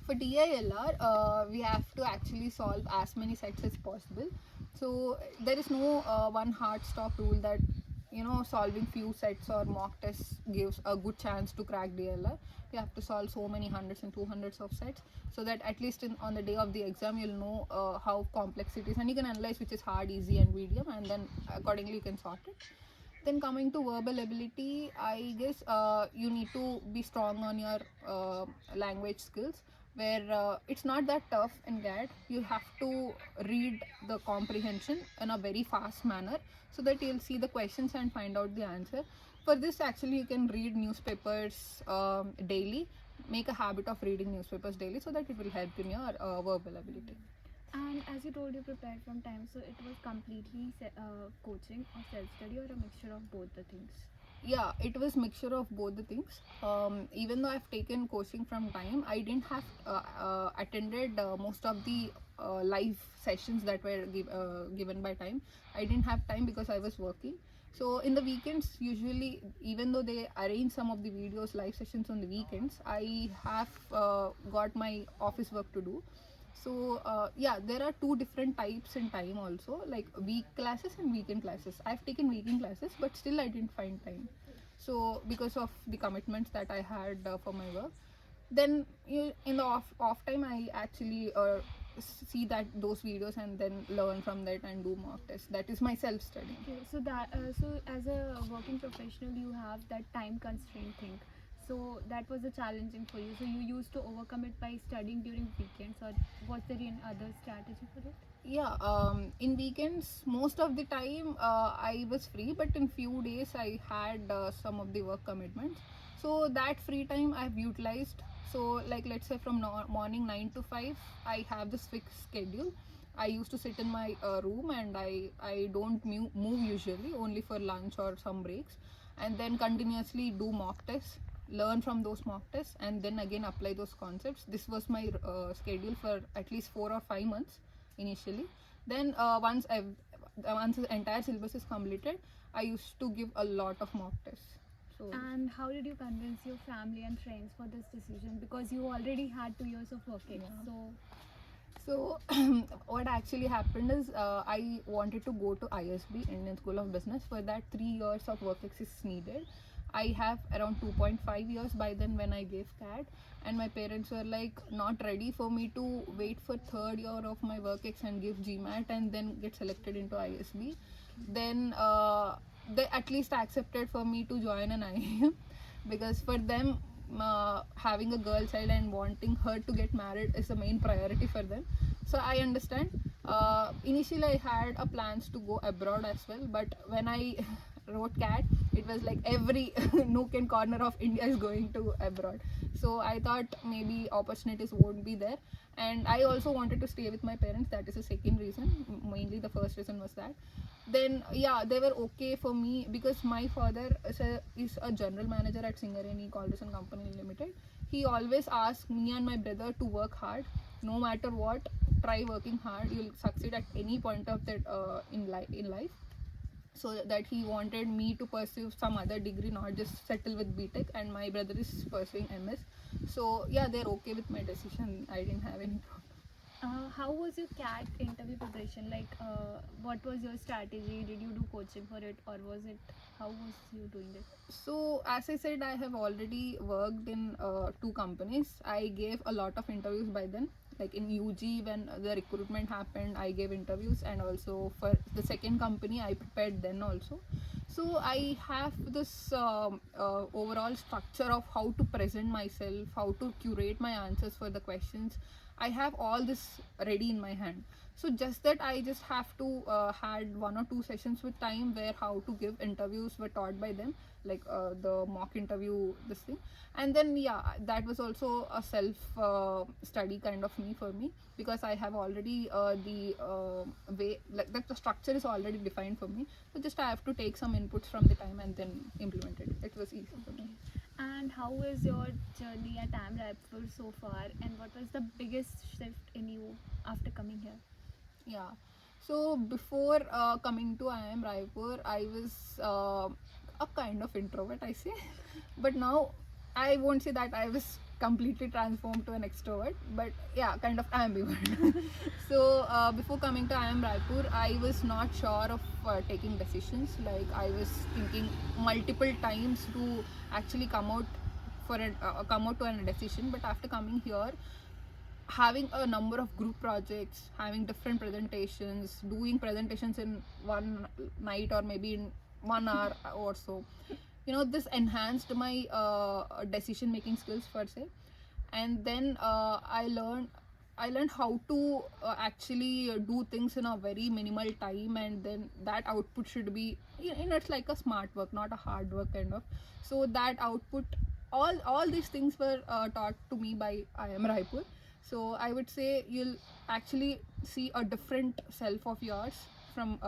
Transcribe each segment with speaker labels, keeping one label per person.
Speaker 1: For DILR, we have to actually solve as many sets as possible. So there is no one hard stop rule that solving few sets or mock tests gives a good chance to crack DLR. You have to solve so many hundreds and 200s of sets, so that at least on the day of the exam you'll know how complex it is, and you can analyze which is hard, easy, and medium, and then accordingly you can sort it. Then coming to verbal ability, I guess you need to be strong on your language skills, where it's not that tough in GAT. You have to read the comprehension in a very fast manner, so that you'll see the questions and find out the answer. For this, actually, you can read newspapers daily. Make a habit of reading newspapers daily, so that it will help in your verbal ability.
Speaker 2: And as you told, you prepared from time, so it was completely coaching or self-study or a mixture of both the things?
Speaker 1: Yeah, it was mixture of both the things. Even though I've taken coaching from time, I didn't have attended most of the live sessions that were given by time. I didn't have time because I was working. So in the weekends, usually, even though they arrange some of the videos live sessions on the weekends, I have got my office work to do. So yeah, there are two different types in time also, like week classes and weekend classes. I've taken weekend classes, but still I didn't find time. So because of the commitments that I had for my work, then in the off time I actually see that those videos and then learn from that and do mock tests. That is my self study.
Speaker 2: Okay, so as a working professional, you have that time constraint thing. So that was a challenging for you. So you used to overcome it by studying during weekends, or was there any other strategy for it?
Speaker 1: Yeah, in weekends most of the time I was free, but in few days I had some of the work commitments, so that free time I've utilized. So like, let's say from morning 9 to 5 I have this fixed schedule. I used to sit in my room, and I don't move usually, only for lunch or some breaks, and then continuously do mock tests, learn from those mock tests, and then again apply those concepts. This was my schedule for at least 4 or 5 months initially. Then once the entire syllabus is completed, I used to give a lot of mock tests. So
Speaker 2: And how did you convince your family and friends for this decision? Because you already had 2 years of working.
Speaker 1: yeah.
Speaker 2: So
Speaker 1: So what actually happened is I wanted to go to ISB, Indian School of Business. For that, 3 years of work experience is needed. I have around 2.5 years by then when I gave CAT, and my parents were like not ready for me to wait for third year of my work ex and give GMAT and then get selected into ISB. Then they at least accepted for me to join an IIM, because for them having a girl child and wanting her to get married is the main priority for them. So I understand. Initially I had a plans to go abroad as well, but when I wrote CAT, it was like every nook and corner of India is going to abroad. So I thought maybe opportunities won't be there, and I also wanted to stay with my parents. That is the second reason. Mainly the first reason was that. Then yeah, they were okay for me because my father is a general manager at Singareni College and Company Limited. He always asked me and my brother to work hard, no matter what. Try working hard, you'll succeed at any point of that in life. So that he wanted me to pursue some other degree, not just settle with BTech, and my brother is pursuing MS. So yeah, they're okay with my decision. I didn't have any problem.
Speaker 2: how was your CAT interview preparation? Like, what was your strategy? Did you do coaching for it, or was it? How was you doing it?
Speaker 1: So as I said, I have already worked in two companies. I gave a lot of interviews by then. Like in UG, when the recruitment happened, I gave interviews, and also for the second company, I prepared then also. So I have this overall structure of how to present myself, how to curate my answers for the questions. I have all this ready in my hand. So just that I just have to had 1 or 2 sessions with time where how to give interviews were taught by them, like the mock interview, this thing. And then yeah, that was also a self study kind of me for me, because I have already the way, like that the structure is already defined for me. So just I have to take some inputs from the time and then implement it. It was easy for me.
Speaker 2: And how was your journey at IIM Raipur so far? And what was the biggest shift in you after coming here?
Speaker 1: Yeah. So before coming to IIM Raipur, I was a kind of introvert, I say. But now I won't say that I was completely transformed to an extrovert, but yeah, kind of ambivert. So before coming to IIM Raipur, I was not sure of taking decisions. Like I was thinking multiple times to actually come out to a decision. But after coming here, having a number of group projects, having different presentations, doing presentations in one night or maybe in 1 hour or so, this enhanced my decision making skills per se. And then I learned how to actually do things in a very minimal time, and then that output should be, it's like a smart work, not a hard work kind of. So that output, all these things were taught to me by IIM Raipur. So I would say you'll actually see a different self of yours from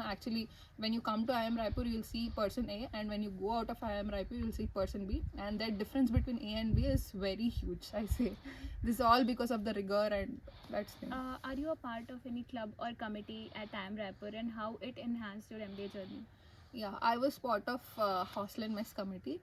Speaker 1: actually when you come to IIM Raipur, you'll see person A, and when you go out of IIM Raipur, you'll see person B, and that difference between A and B is very huge. I say this is all because of the rigor, and that's thing.
Speaker 2: Are you a part of any club or committee at IIM Raipur, and how it enhanced your MBA journey?
Speaker 1: Yeah, I was part of hostel and mess committee.